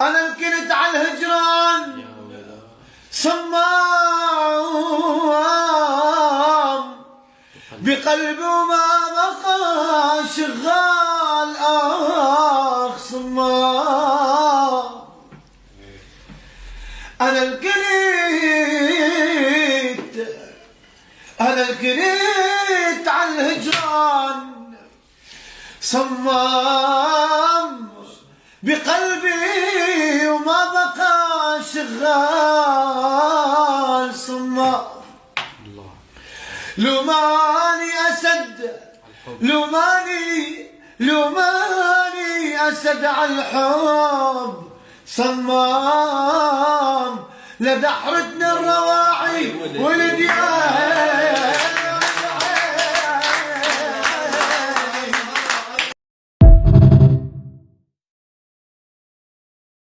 الكنت على الهجران صمام بقلبي وما بقى شغال صمام. أنا الكنت على الهجران صمام بقلبي وما بقى شغال صمام. لوماني أسد لوماني أسد على الحب صمام لدحرتنا الرواعي والديان